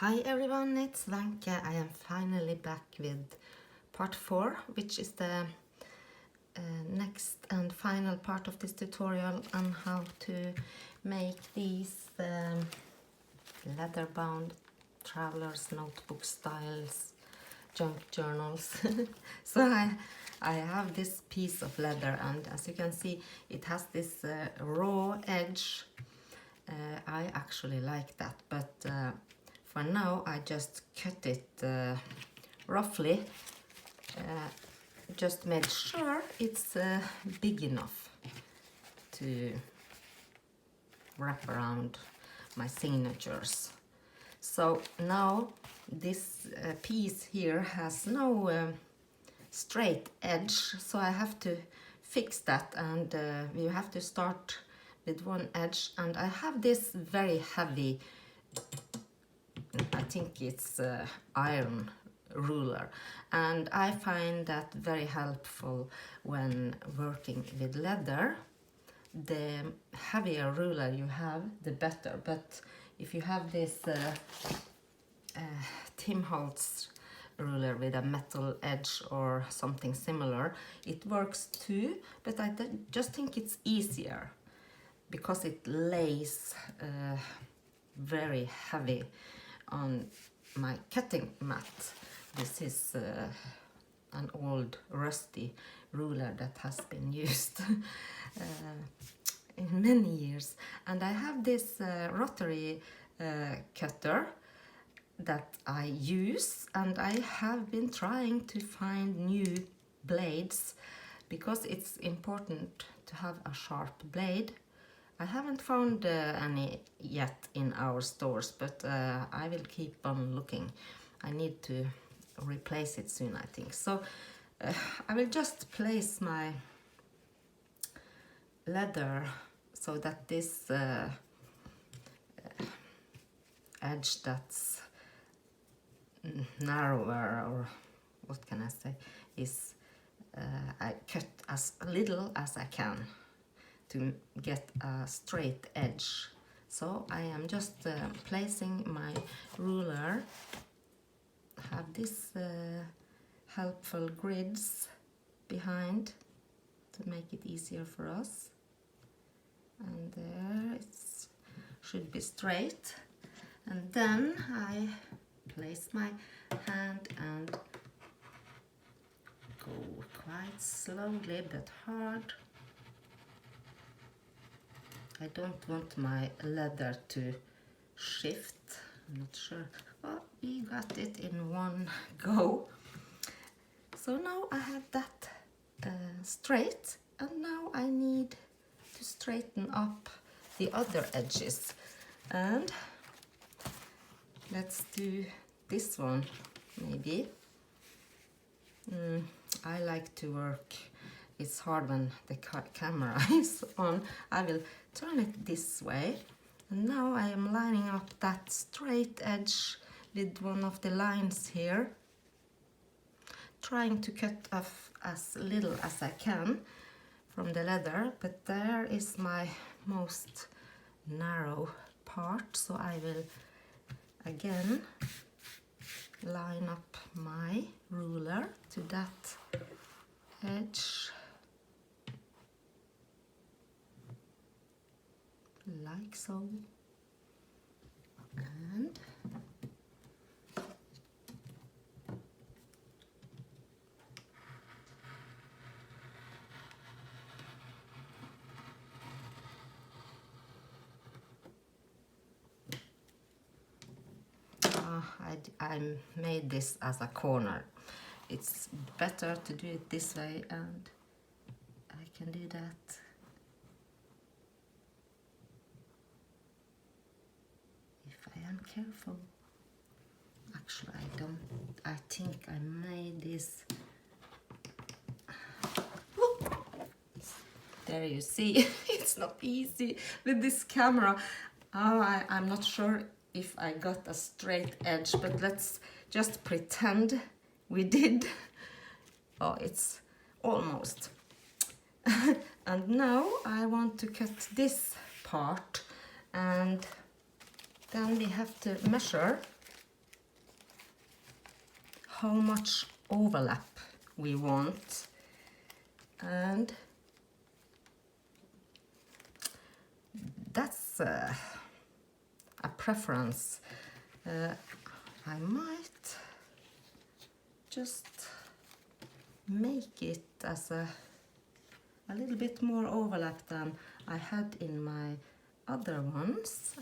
Hi everyone, it's Vanke. I am finally back with part 4, which is the next and final part of this tutorial on how to make these leather-bound traveler's notebook styles junk journals. So I have this piece of leather, and as you can see it has this raw edge. I actually like that, but for now I just cut it roughly, just made sure it's big enough to wrap around my signatures. So now this piece here has no straight edge, so I have to fix that, and we have to start with one edge. And I have this very heavy, I think it's iron ruler, and I find that very helpful when working with leather. The heavier ruler you have, the better. But if you have this Tim Holtz ruler with a metal edge or something similar, it works too, but I just think it's easier because it lays very heavy on my cutting mat. This is an old rusty ruler that has been used in many years, and I have this rotary cutter that I use, and I have been trying to find new blades because it's important to have a sharp blade. I haven't found any yet in our stores, but I will keep on looking. I need to replace it soon, I think. So I will just place my leather so that this edge that's narrower, or what can I say, is I cut as little as I can to get a straight edge. So I am just placing my ruler, have this helpful grids behind to make it easier for us, and there it should be straight. And then I place my hand and go quite slowly but hard. I don't want my leather to shift. I'm not sure. Well, we got it in one go. So now I have that straight, and now I need to straighten up the other edges. And let's do this one maybe. I like to work. It's hard when the camera is on. I will turn it this way, and now I am lining up that straight edge with one of the lines here, trying to cut off as little as I can from the leather, but there is my most narrow part, so I will again line up my ruler to that edge, like so. And I made this as a corner. It's better to do it this way, and I can do that. If I am careful. Actually, I think I made this. There you see, it's not easy with this camera. I'm not sure if I got a straight edge, but let's just pretend we did. Oh, it's almost. And now I want to cut this part, and then we have to measure how much overlap we want, and that's a preference. I might just make it as a little bit more overlap than I had in my other ones,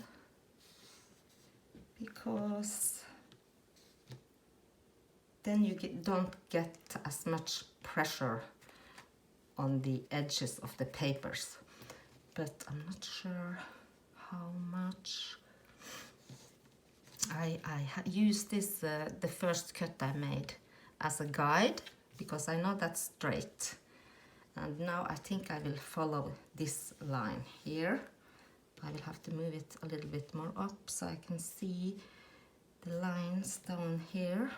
because then you don't get as much pressure on the edges of the papers. But I'm not sure how much. I used this, the first cut I made, as a guide, because I know that's straight. And now I think I will follow this line here. I will have to move it a little bit more up so I can see the lines down here.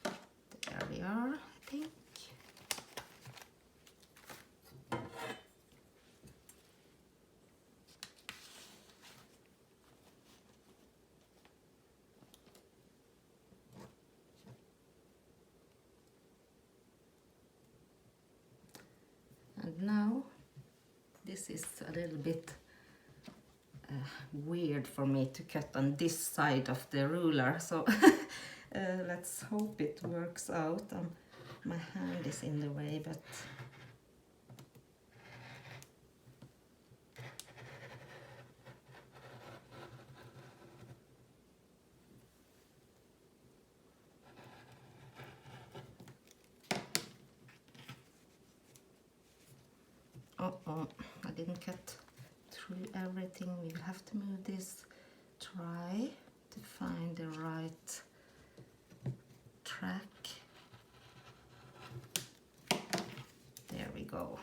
There we are, I think. And now this is a little bit weird for me to cut on this side of the ruler, so let's hope it works out. My hand is in the way, but uh-oh, I didn't cut through everything. We will have to move this. Try to find the right track. There we go.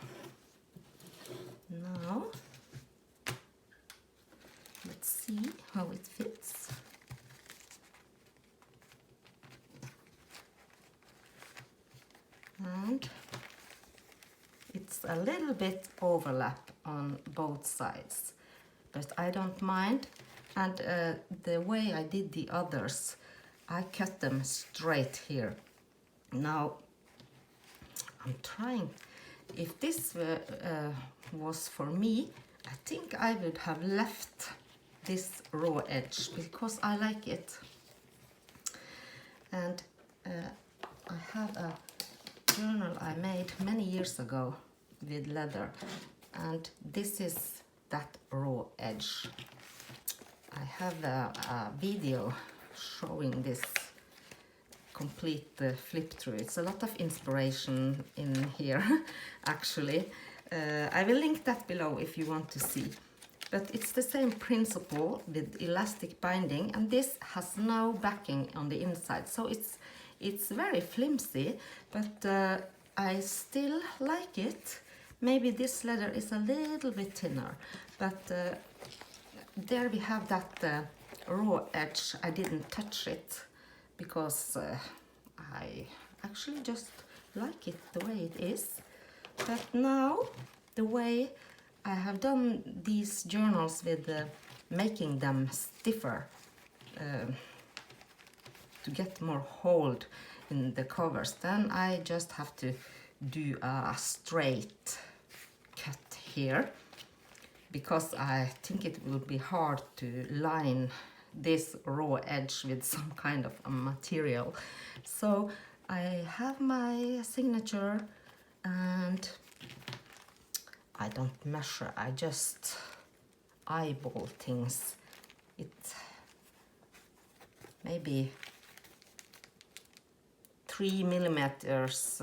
Now let's see how it fits. And it's a little bit overlap on both sides, but I don't mind. And the way I did the others, I cut them straight here. Now I'm trying, if this was for me, I think I would have left this raw edge because I like it. And I have a journal I made many years ago with leather, and this is that raw edge. I have a video showing this complete flip through. It's a lot of inspiration in here actually. I will link that below if you want to see. But it's the same principle with elastic binding, and this has no backing on the inside, so it's very flimsy, but I still like it. Maybe this leather is a little bit thinner, but there we have that raw edge. I didn't touch it because I actually just like it the way it is. But now, the way I have done these journals with making them stiffer to get more hold in the covers, then I just have to do a straight cut here, because I think it will be hard to line this raw edge with some kind of a material. So I have my signature, and I don't measure, I just eyeball things. It maybe 3 millimeters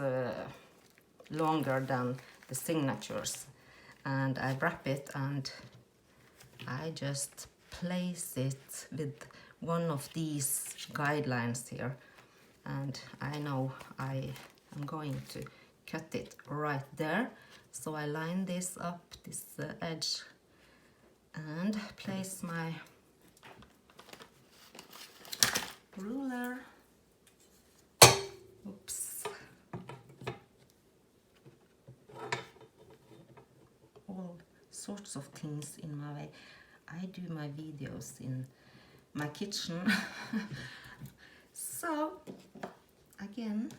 longer than the signatures, and I wrap it and I just place it with one of these guidelines here, and I know I am going to cut it right there. So I line this up, this edge, and place my ruler. Oops. All sorts of things in my way. I do my videos in my kitchen. So again,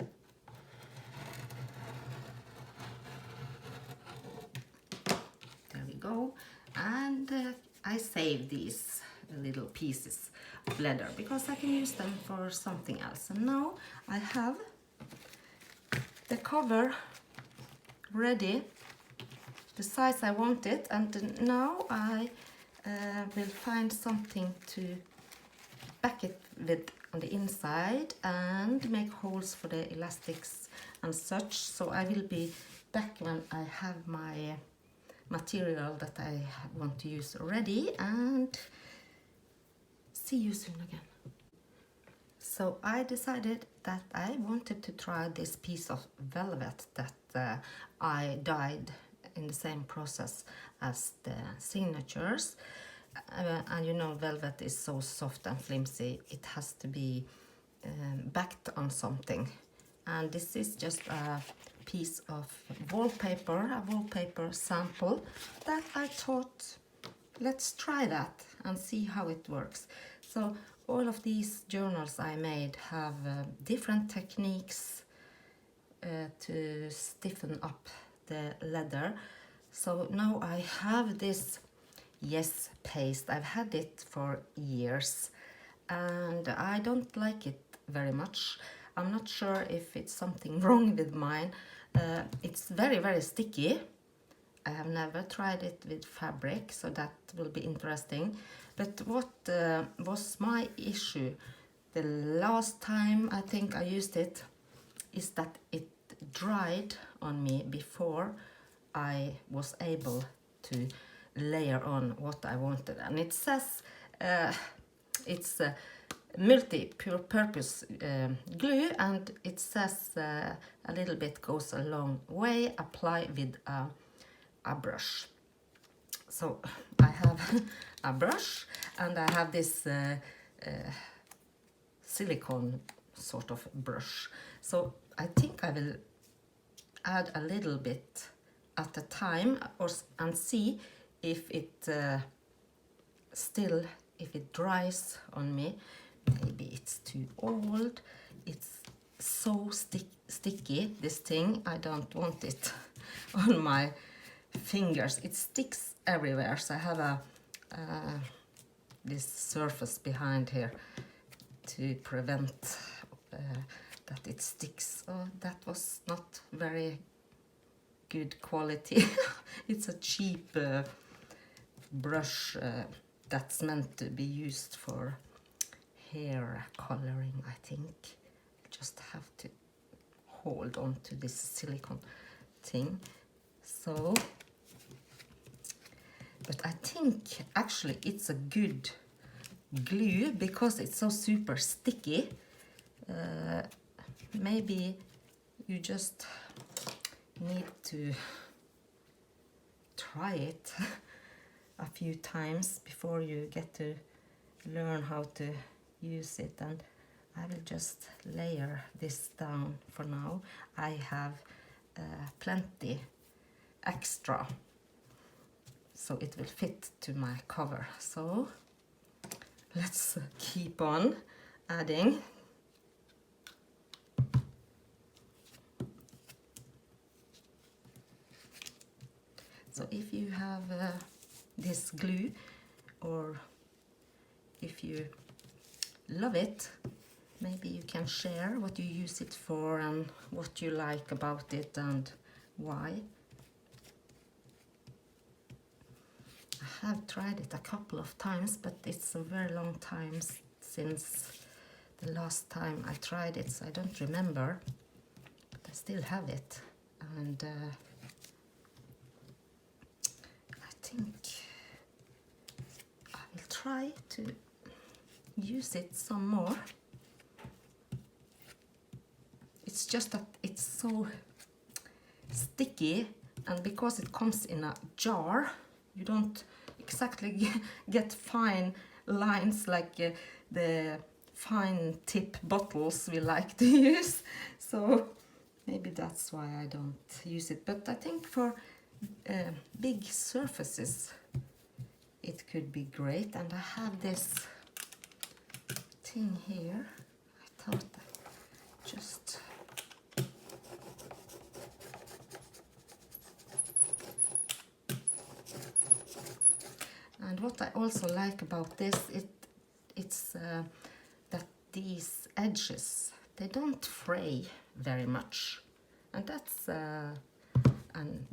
there we go. And I save these little pieces of leather because I can use them for something else. And now I have the cover ready, the size I want it, and now I will find something to back it with on the inside and make holes for the elastics and such. So I will be back when I have my material that I want to use ready, and see you soon again. So I decided that I wanted to try this piece of velvet that I dyed in the same process as the signatures. And you know, velvet is so soft and flimsy, it has to be backed on something. And this is just a piece of wallpaper, a wallpaper sample that I thought, let's try that and see how it works. So all of these journals I made have different techniques to stiffen up the leather. So now I have this Yes paste. I've had it for years and I don't like it very much. I'm not sure if it's something wrong with mine. It's very sticky. I have never tried it with fabric, so that will be interesting. But what was my issue the last time I think I used it is that it dried on me before I was able to layer on what I wanted. And it says it's multi-purpose glue, and it says a little bit goes a long way. Apply with a brush. So I have a brush and I have this silicone sort of brush. So I think I will add a little bit at a time and see if it if it dries on me. Maybe it's too old. It's so sticky, this thing. I don't want it on my fingers. It sticks everywhere. So I have a this surface behind here to prevent that it sticks. Oh, that was not very good quality. It's a cheap brush that's meant to be used for hair coloring, I think. Just have to hold on to this silicone thing. So, but I think actually it's a good glue because it's so super sticky. Maybe you just need to try it a few times before you get to learn how to use it. And I will just layer this down for now. I have plenty extra, so it will fit to my cover. So let's keep on adding. So if you have this glue, or if you love it, maybe you can share what you use it for and what you like about it and why. I have tried it a couple of times, but it's a very long time since the last time I tried it, so I don't remember, but I still have it. And I think I will try to use it some more. It's just that it's so sticky, and because it comes in a jar, you don't exactly get fine lines like the fine tip bottles we like to use. So maybe that's why I don't use it. But I think for big surfaces it could be great. And I have this thing here. I thought I just and what I also like about this, it's that these edges, they don't fray very much, and that's a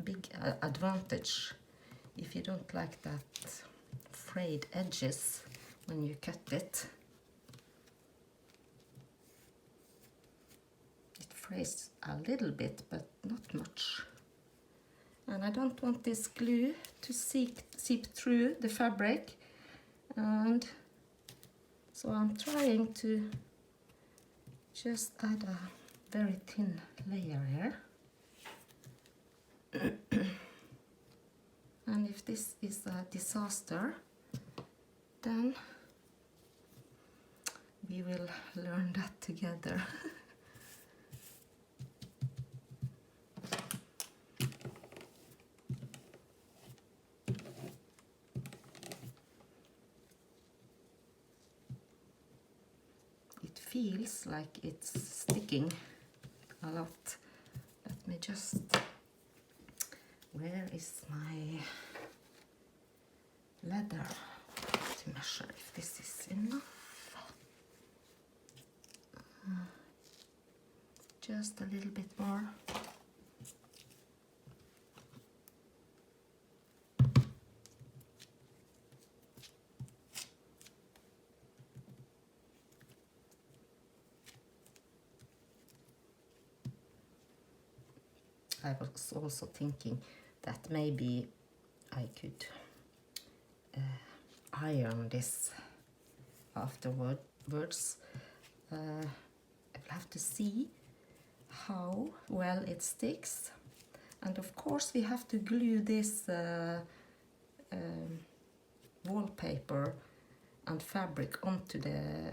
big advantage if you don't like that frayed edges when you cut it. It frays a little bit, but not much. And I don't want this glue to seep through the fabric, and so I'm trying to just add a very thin layer here. And if this is a disaster, then we will learn that together. It feels like it's sticking a lot. Let me just... Where is my leather to measure if this is enough? Just a little bit more. I was also thinking that maybe I could iron this afterwards. I will have to see how well it sticks, and of course we have to glue this wallpaper and fabric onto the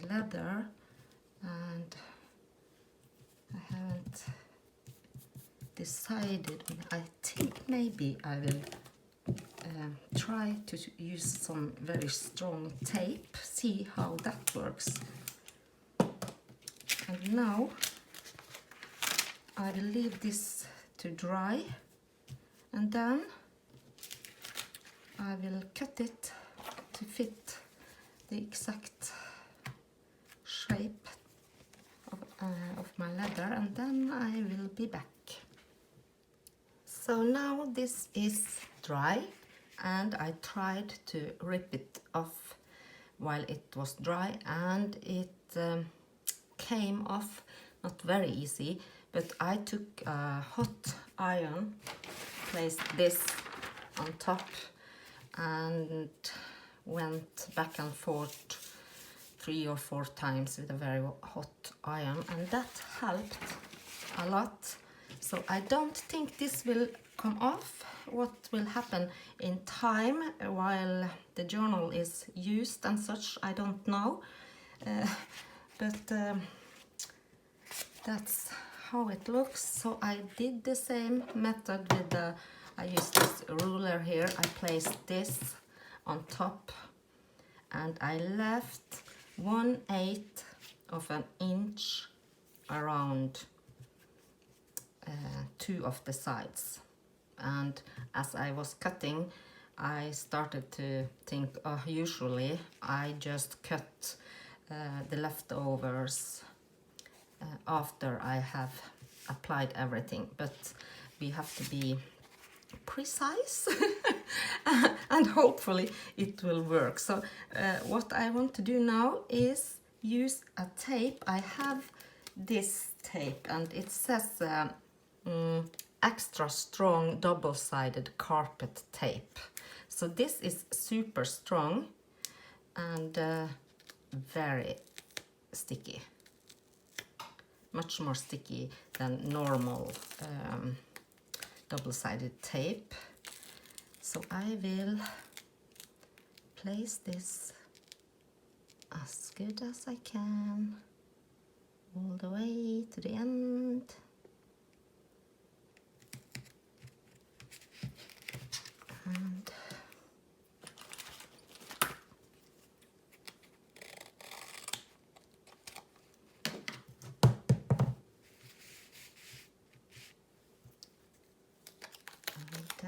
leather, and I haven't decided. I think maybe I will try to use some very strong tape, see how that works. And now I will leave this to dry, and then I will cut it to fit the exact shape of my leather, and then I will be back. So now this is dry, and I tried to rip it off while it was dry, and it came off not very easy, but I took a hot iron, placed this on top, and went back and forth 3 or 4 times with a very hot iron, and that helped a lot. So I don't think this will come off. What will happen in time while the journal is used and such, I don't know. But that's how it looks. So I did the same method with I used this ruler here. I placed this on top, and I left 1/8 of an inch around 2 of the sides. And as I was cutting, I started to think, usually I just cut the leftovers after I have applied everything, but we have to be precise and hopefully it will work. So what I want to do now is use a tape. I have this tape, and it says extra strong double-sided carpet tape. So this is super strong and very sticky, much more sticky than normal double-sided tape. So I will place this as good as I can all the way to the end. And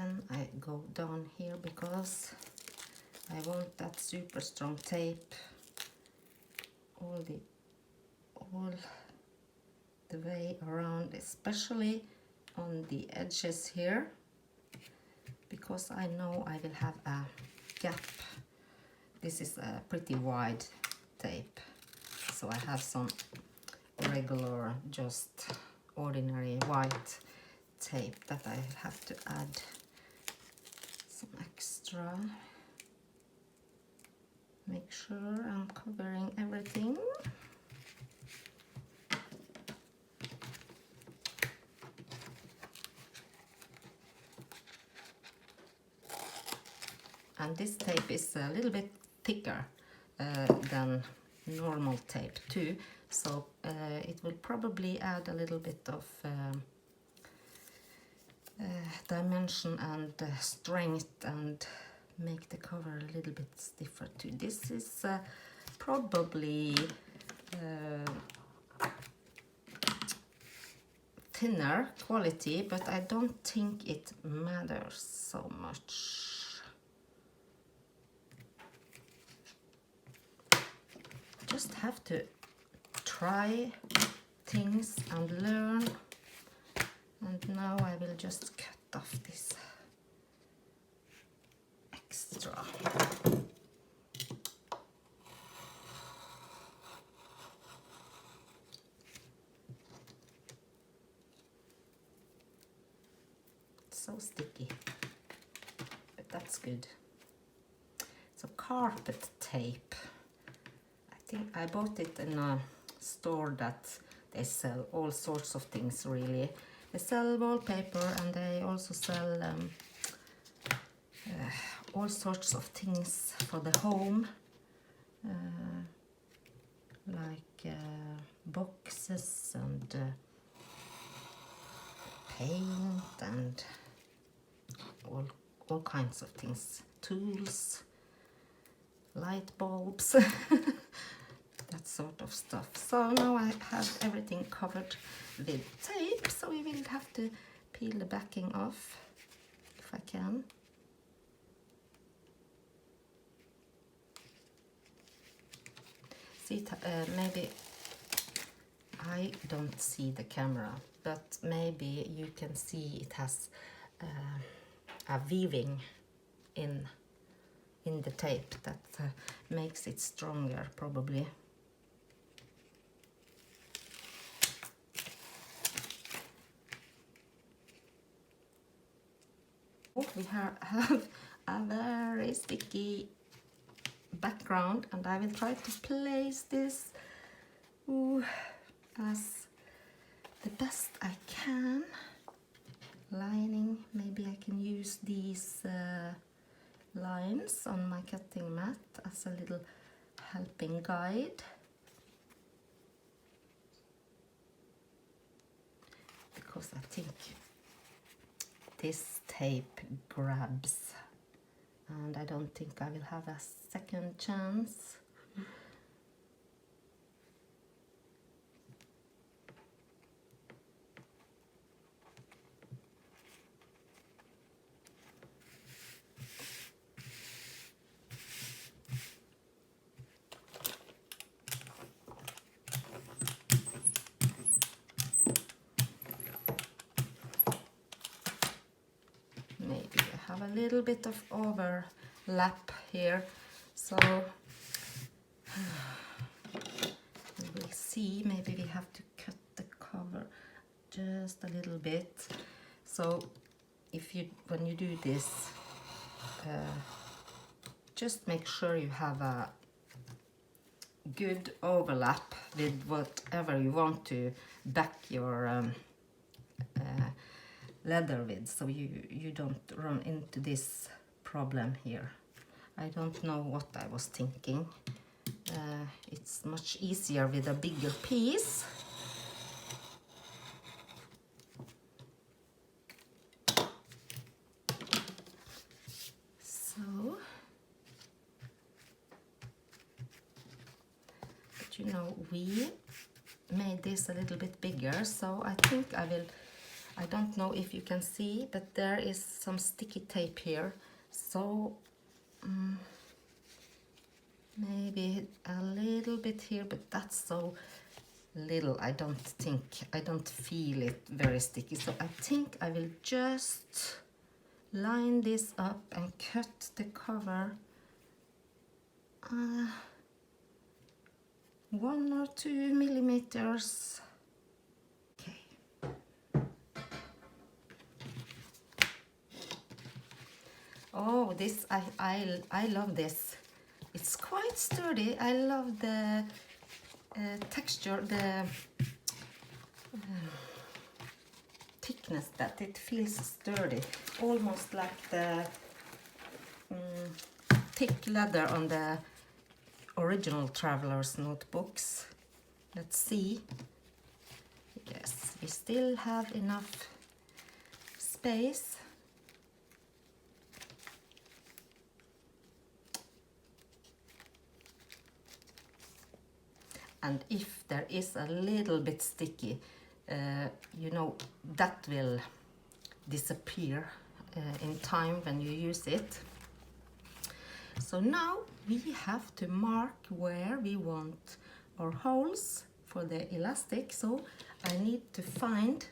then I go down here because I want that super strong tape all the way around, especially on the edges here, because I know I will have a gap. This is a pretty wide tape, so I have some regular, just ordinary white tape that I have to add some extra. Make sure I'm covering everything. And this tape is a little bit thicker than normal tape too, so it will probably add a little bit of dimension and strength and make the cover a little bit stiffer too. This is probably thinner quality, but I don't think it matters so much. Just have to try things and learn. And now I will just cut off this extra. So sticky, but that's good. So carpet tape. I think I bought it in a store that they sell all sorts of things really. They sell wallpaper and they also sell all sorts of things for the home, like boxes and paint and all kinds of things, tools, light bulbs, that sort of stuff. So now I have everything covered with tape, so we will have to peel the backing off if I can. See, maybe I don't see the camera, but maybe you can see it has a weaving in the tape that makes it stronger probably. We have a very sticky background, and I will try to place this as the best I can. Lining, maybe I can use these lines on my cutting mat as a little helping guide. Because I think this tape grabs, and I don't think I will have a second chance. A little bit of overlap here, so we will see. Maybe we have to cut the cover just a little bit. So if you, when you do this, just make sure you have a good overlap with whatever you want to back your leather with, so you don't run into this problem here. I don't know what I was thinking. It's much easier with a bigger piece. So, but you know, we made this a little bit bigger, so I think I I don't know if you can see, but there is some sticky tape here, so maybe a little bit here, but that's so little. I don't feel it very sticky, so I think I will just line this up and cut the cover 1 or 2 millimeters. Okay. Oh, this I love this. It's quite sturdy. I love the texture, the thickness, that it feels sturdy, almost like the thick leather on the original Traveler's notebooks. Let's see. Yes, we still have enough space. And if there is a little bit sticky, you know, that will disappear in time when you use it. So now we have to mark where we want our holes for the elastic. So I need to find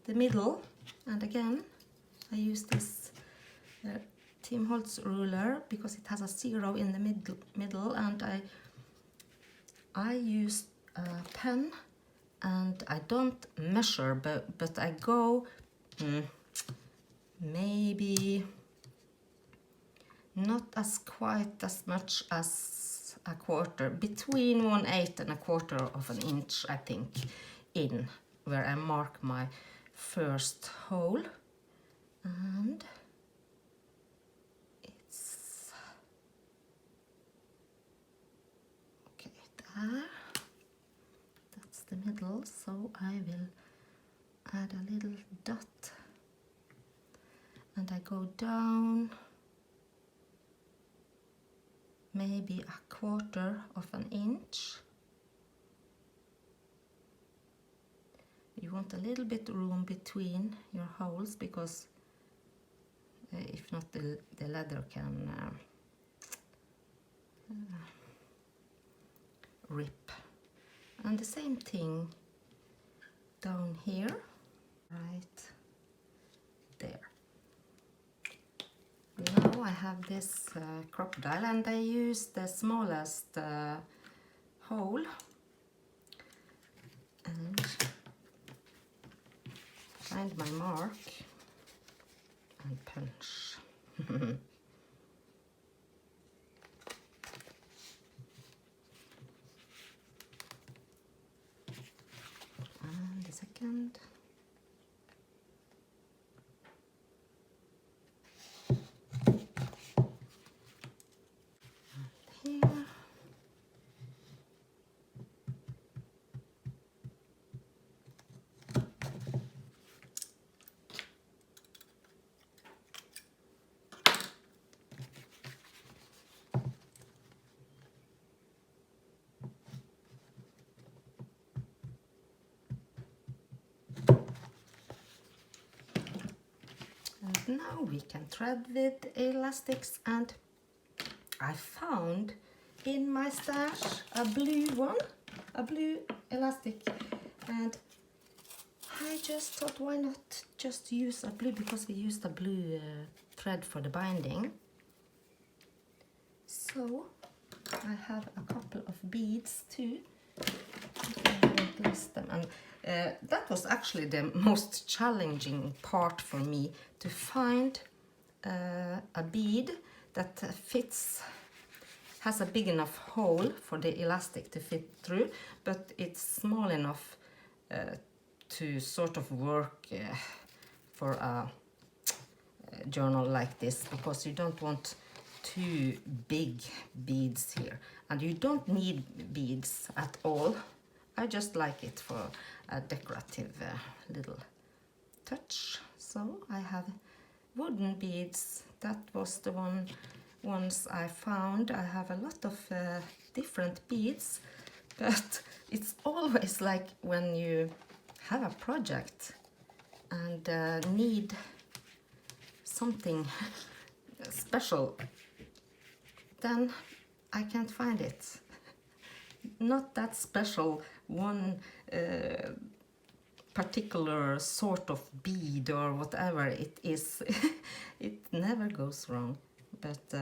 the middle, and again I use this Tim Holtz ruler because it has a 0 in the middle, and I use a pen, and I don't measure, but I go maybe not as quite as much as a quarter, between 1/8 and 1/4 of an inch, I think, in where I mark my first hole. And it's okay there. That's the middle, so I will add a little dot, and I go down maybe 1/4 of an inch. You want a little bit room between your holes, because if not the leather can rip. And the same thing down here, right there. Now I have this crocodile, and I use the smallest hole and find my mark and punch. And the second. Here. And now we can thread with elastics, and I found in my stash a blue one, a blue elastic, and I just thought, why not just use a blue, because we used a blue thread for the binding. So I have a couple of beads too. I won't list them. And that was actually the most challenging part for me, to find a bead that has a big enough hole for the elastic to fit through, but it's small enough to sort of work for a journal like this, because you don't want too big beads here, and you don't need beads at all. I just like it for a decorative little touch. So I have wooden beads. That was the ones I found. I have a lot of different beads, but it's always like when you have a project, and need something special, then I can't find it. Not that special one particular sort of bead or whatever it is. It never goes wrong, but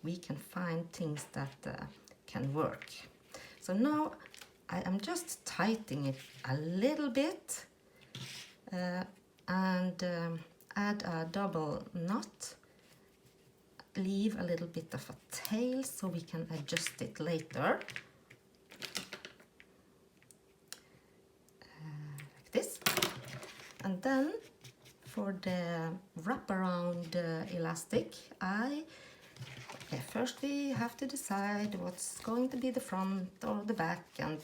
we can find things that can work. So now I am just tightening it a little bit and add a double knot, leave a little bit of a tail so we can adjust it later. Like this. And then for the wraparound elastic, first we have to decide what's going to be the front or the back, and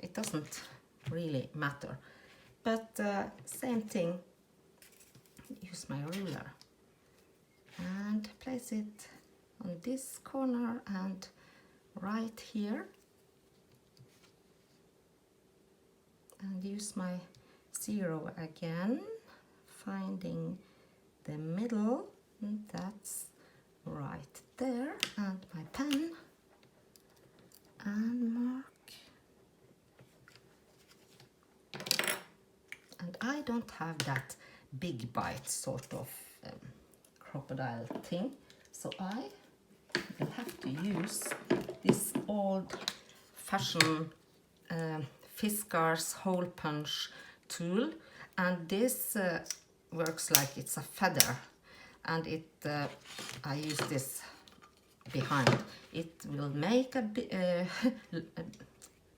it doesn't really matter. But same thing, use my ruler and place it on this corner and right here, and use my zero again, finding the middle, and that's right there, and my pen, and mark. And I don't have that big bite sort of crocodile thing, so I will have to use this old-fashioned Fiskars hole punch tool, and this works like it's a feather, and I use this behind. It will make a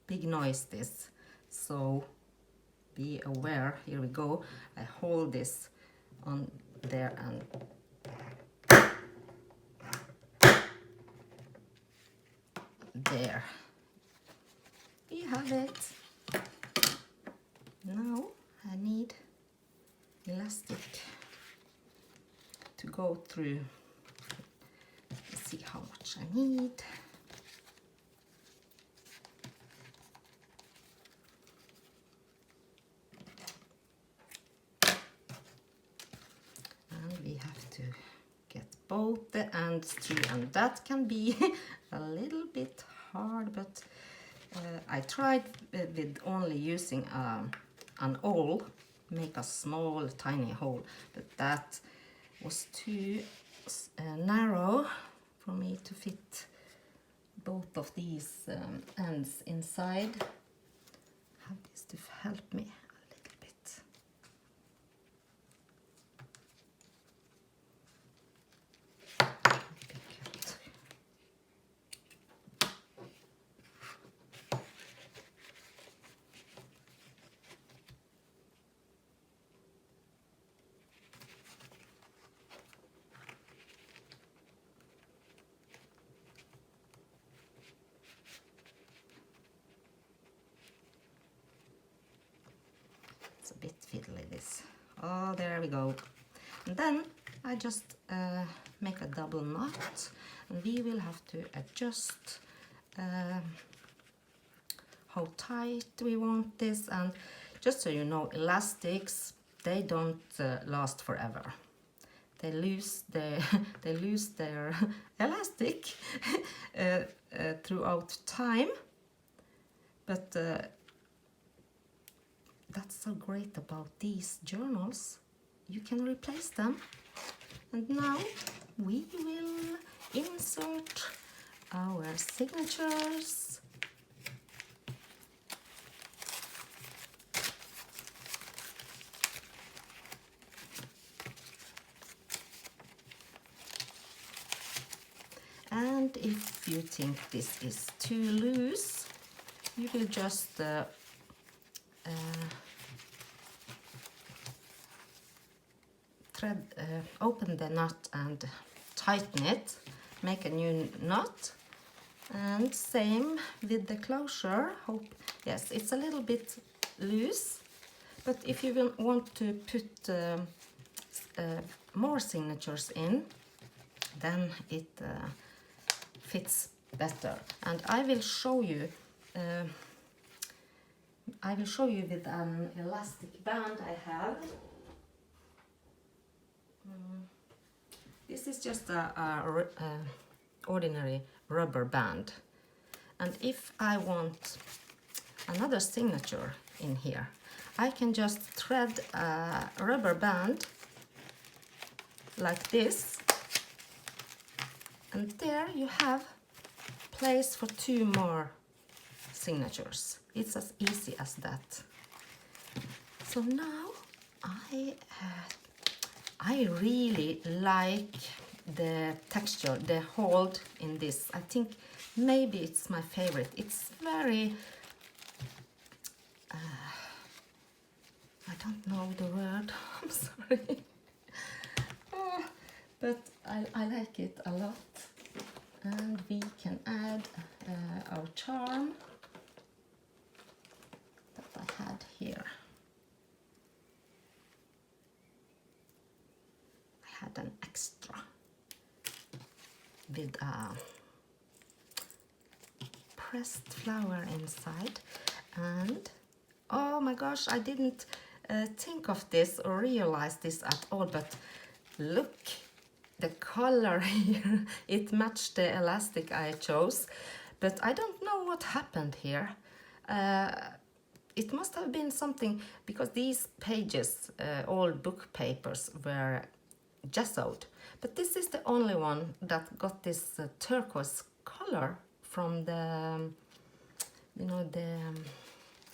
big noise, this, so be aware. Here we go. I hold this on there and there. You have it. Now I need elastic to go through. Let's see how much I need. And we have to get both the ends through, and that can be a little bit hard, but I tried with only using an awl, make a small tiny hole, but that was too narrow for me to fit both of these ends inside. I have this to help me a little bit. It's a bit fiddly, this. Oh, there we go. And then I just make a double knot, and we will have to adjust how tight we want this. And just so you know, elastics, they don't last forever. They lose their they lose their elastic throughout time, but that's so great about these journals. You can replace them. And now we will insert our signatures. And if you think this is too loose, you will just open the knot and tighten it, make a new knot. And same with the closure. Yes, it's a little bit loose, but if you will want to put more signatures in, then it fits better. And I will show you I will show you with an elastic band I have. This is just a ordinary rubber band. And if I want another signature in here, I can just thread a rubber band like this, and there you have place for 2 more signatures. It's as easy as that. So now I really like the texture, the hold in this. I think maybe it's my favorite. It's very, I don't know the word, I'm sorry. But I like it a lot. And we can add our charm that I had here. I had an extra with a pressed flower inside, and oh my gosh, I didn't think of this or realize this at all, but look, the color here, it matched the elastic I chose, but I don't know what happened here. It must have been something, because these pages, all book papers, were gessoed, but this is the only one that got this turquoise color from the, you know, the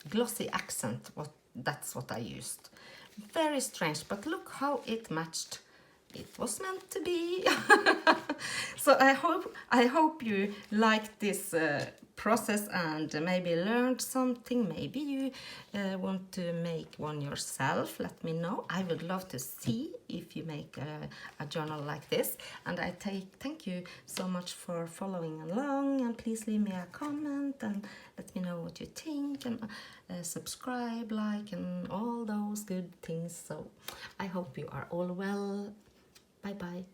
glossy accent. That's what I used. Very strange, but look how it matched. It was meant to be. So I hope you liked this process and maybe learned something. Maybe you want to make one yourself. Let me know. I would love to see if you make a journal like this. And I thank you so much for following along, and please leave me a comment and let me know what you think, and subscribe, like, and all those good things. So I hope you are all well. Bye bye.